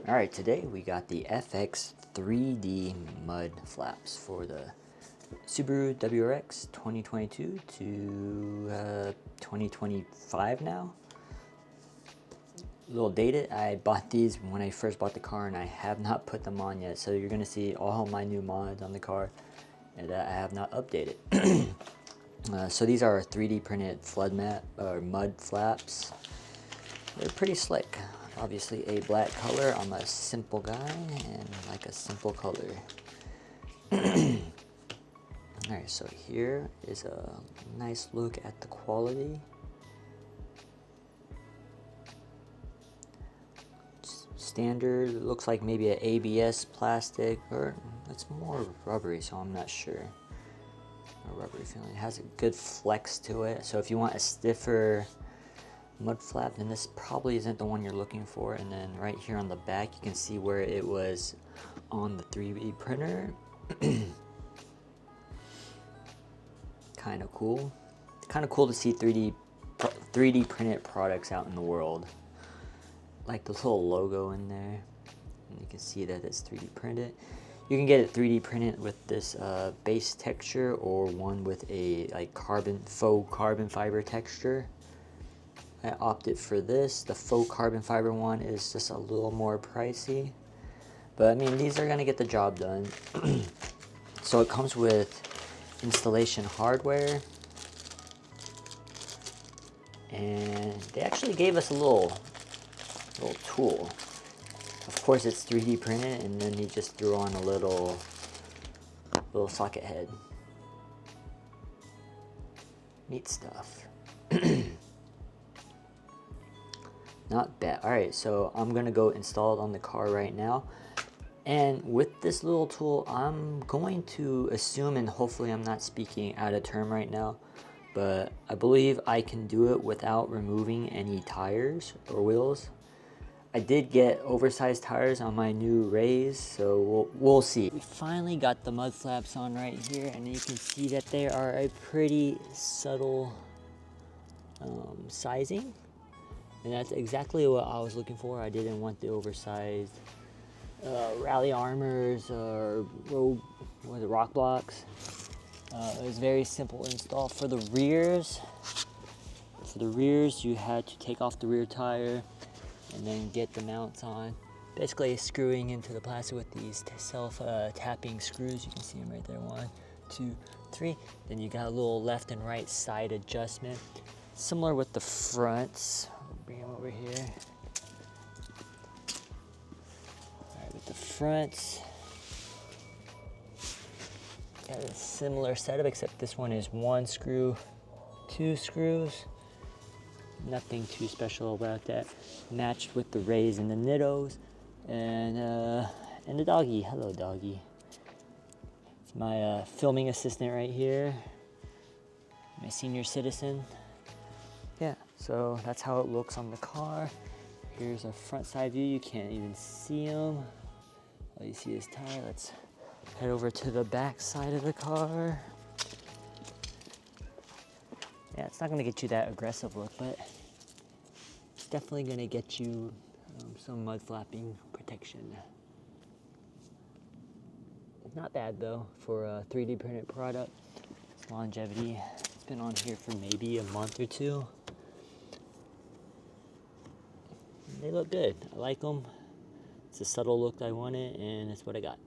Alright, today we got the FX3D mud flaps for the Subaru WRX 2022 to 2025 now. A little dated. I bought these when I first bought the car and I have not put them on yet. So you're going to see all my new mods on the car that I have not updated. So these are 3D printed flood mat or mud flaps. They're pretty slick. Obviously a black color. I'm a simple guy and like a simple color. Alright, so here is a nice look at the quality. Standard, it looks like maybe an ABS plastic, or it's more rubbery, so I'm not sure. A rubbery feeling. It has a good flex to it, so if you want a stiffer mud flap, then this probably isn't the one you're looking for. And then right here on the back you can see where it was on the 3D printer. Kind of cool to see 3D printed products out in the world. Like the little logo in there, and you can see that it's 3D printed. You can get it 3D printed with this base texture or one with a like faux carbon fiber texture. I opted for this. The faux carbon fiber one is just a little more pricey, but I mean these are gonna get the job done. So it comes with installation hardware, and they actually gave us a little tool. Of course it's 3D printed, and then you just threw on a little socket head. Neat stuff. Not bad. Alright, so I'm gonna go install it on the car right now. And with this little tool, I'm going to assume, and hopefully I'm not speaking out of term right now, but I believe I can do it without removing any tires or wheels. I did get oversized tires on my new Rays, so we'll see. We finally got the mud flaps on right here, and you can see that they are a pretty subtle sizing. And that's exactly what I was looking for. I didn't want the oversized rally armors or rock blocks. It was very simple install. For the rears, you had to take off the rear tire and then get the mounts on. Basically screwing into the plastic with these self-tapping screws. You can see them right there, 1, 2, 3. Then you got a little left and right side adjustment. Similar with the fronts. I'll bring them over here. Alright, with the fronts, got a similar setup, except this one is 1 screw, 2 screws. Nothing too special about that. Matched with the Rays and the Nittos, and the doggy. Hello, doggy. It's my filming assistant right here. My senior citizen. Yeah, so that's how it looks on the car. Here's a front side view. You can't even see them. All you see is tire. Let's head over to the back side of the car. Yeah, it's not going to get you that aggressive look, but it's definitely going to get you some mud flapping protection. Not bad though for a 3D printed product. It's longevity. It's been on here for maybe a month or 2. They look good. I like them. It's a subtle look I wanted, and that's what I got.